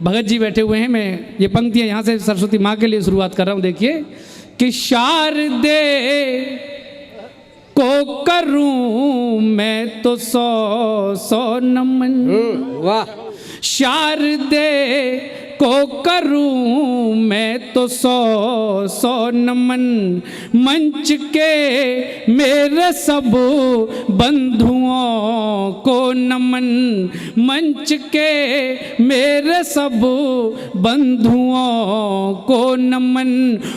भगत जी बैठे हुए हैं। मैं ये पंक्तियाँ यहाँ से सरस्वती माँ के लिए शुरुआत कर रहा हूँ। देखिए कि शारदे को करूं मैं तो 100 नमन, वाह। शारदे को करूं मैं तो 100 नमन, मंच के मेरे सब बंधुओं को नमन, मंच के मेरे सब बंधुओं को नमन।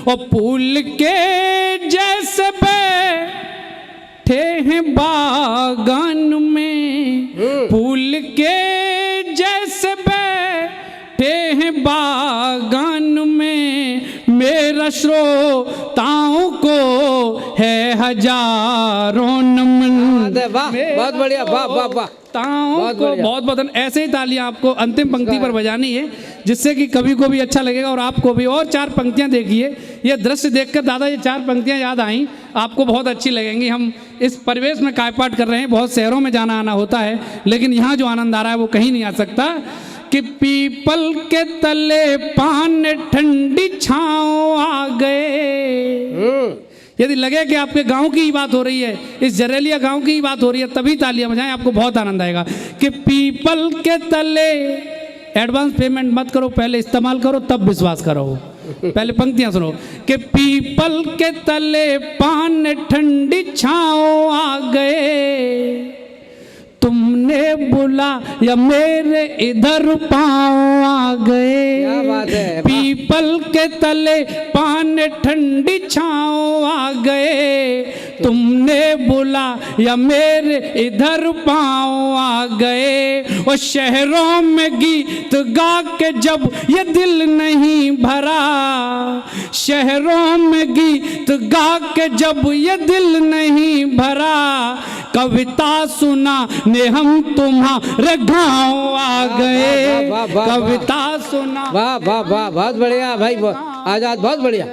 और फूल के जैसे बैठे हैं बागान में, फूल के जैसे बैठे हैं बागान में, मेरा श्रोताओं को है हजारों नमन। वाह, बहुत बढ़िया, वाह वाह वाह। बहुत बहुत बहुत ऐसे ही तालियां आपको अंतिम पंक्ति पर बजानी है, जिससे कि कवि को भी अच्छा लगेगा और आपको भी। और 4 पंक्तियां देखिए, ये दृश्य देखकर दादा ये 4 पंक्तियां याद आई, आपको बहुत अच्छी लगेंगी। हम इस परिवेश में कायपाठ कर रहे हैं, बहुत शहरों में जाना आना होता है, लेकिन यहाँ जो आनंद आ रहा है वो कहीं नहीं आ सकता। कि पीपल के तले पान ठंडी छाँव आ गए। यदि लगे कि आपके गांव की ही बात हो रही है, इस जरेलिया गांव की ही बात हो रही है, तभी तालियां बजाएं, आपको बहुत आनंद आएगा। कि पीपल के तले, एडवांस पेमेंट मत करो, पहले इस्तेमाल करो तब विश्वास करो। पहले पंक्तियां सुनो। कि पीपल के तले पान ठंडी छाँव आ गए, तुमने बुला या मेरे इधर पाँव आ गए। क्या बात है। पीपल के तले पान ठंडी छाँव आ गए, तुमने बुला या मेरे इधर पाँव आ गए। और शहरों में गीत गा के जब ये दिल नहीं भरा, शहरों में गीत गा के जब ये दिल नहीं भरा, कविता सुना ने हम तुम्हारे गाँव आ गए। कविता सुना, वाह वाह वाह, बहुत बढ़िया भाई, आजाद, बहुत बढ़िया,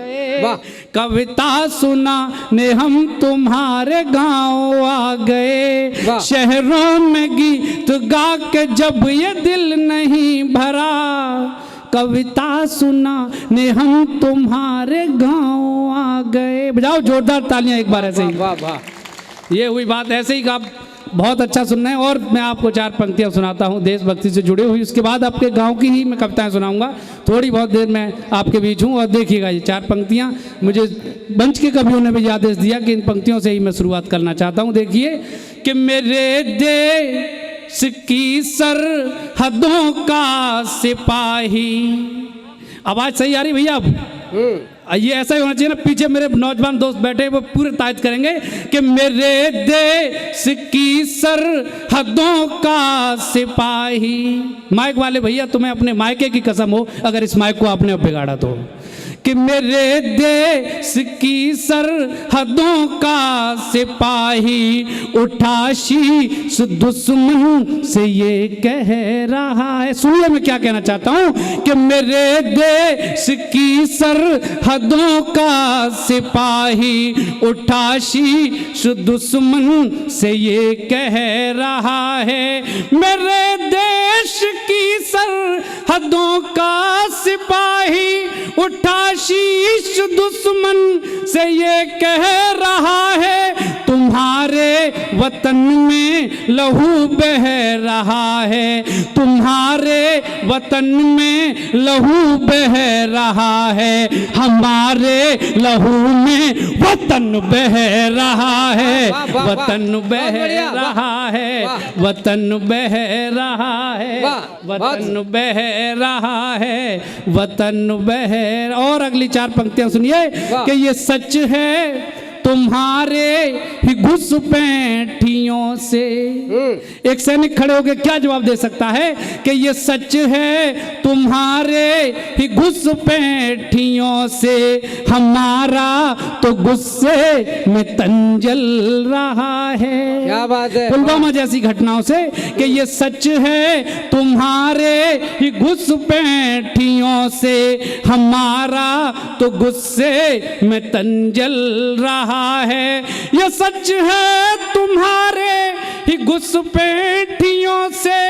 वाह। कविता सुना ने हम तुम्हारे गाँव आ गए, शहरों में गीत गा के जब ये दिल नहीं भरा, कविता सुना ने हम तुम्हारे गाँव आ गए। बजाओ जोरदार तालियां एक बार ऐसे ही। वाह वाह। ये हुई बात ऐसे ही, आप बहुत अच्छा सुनना है। और मैं आपको 4 पंक्तियां सुनाता हूँ देशभक्ति से जुड़ी हुई, उसके बाद आपके गांव की ही मैं कविताएं सुनाऊंगा। थोड़ी बहुत देर में आपके बीच हूँ। और देखिएगा ये 4 पंक्तियां मुझे मंच के कवियों ने भी आदेश दिया कि इन पंक्तियों से ही मैं शुरुआत करना चाहता हूँ। देखिए कि मेरे देश की सरहदों का सिपाही, आवाज़ सही आ रही भैया? अब ये ऐसा ही होना चाहिए ना, पीछे मेरे नौजवान दोस्त बैठे वो पूरे तायद करेंगे कि मेरे देश की सरहदों का सिपाही। माइक वाले भैया तुम्हें अपने मायके की कसम हो अगर इस माइक को आपने अब बिगाड़ा तो। कि मेरे देश की सरहदों का सिपाही, उठा शीश दुश्मन से ये कह रहा है। सुनिए मैं क्या कहना चाहता हूँ कि मेरे देश की सरहदों का सिपाही, उठा शीश दुश्मन से ये कह रहा है। मेरे देश की सरहदों का सिपाही, उठा शीश दुश्मन से ये कह रहा है, तुम्हारे वतन में लहू बह रहा है, तुम्हारे वतन में लहू बह रहा है, हमारे लहू में वतन बह रहा है, वतन बह रहा है, वतन बह रहा है, वतन बह रहा है, वतन बह। और अगली 4 पंक्तियां सुनिए कि ये सच है तुम्हारे ही घुसपैठियों से। एक सैनिक खड़े होकर क्या जवाब दे सकता है कि ये सच है तुम्हारे ही घुसपैठियों से, हमारा तो गुस्से में तन जल रहा है। क्या बात है। पुलवामा जैसी घटनाओं से कि ये सच है तुम्हारे ही घुसपैठियों से, हमारा तो गुस्से में तन जल रहा है। ये सच है तुम्हारे ही घुसपैठियों से,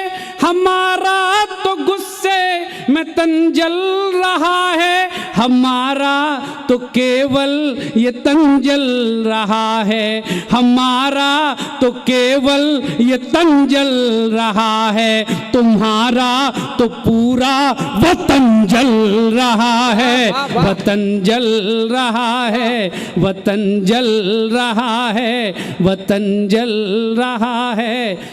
हमारा तो गुस्से में तन जल रहा है, हमारा तो केवल ये तन जल रहा है, हमारा तो केवल ये तन जल रहा है, तुम्हारा तो पूरा वतन जल रहा है, वतन जल रहा है, वतन जल रहा है, वतन जल रहा है,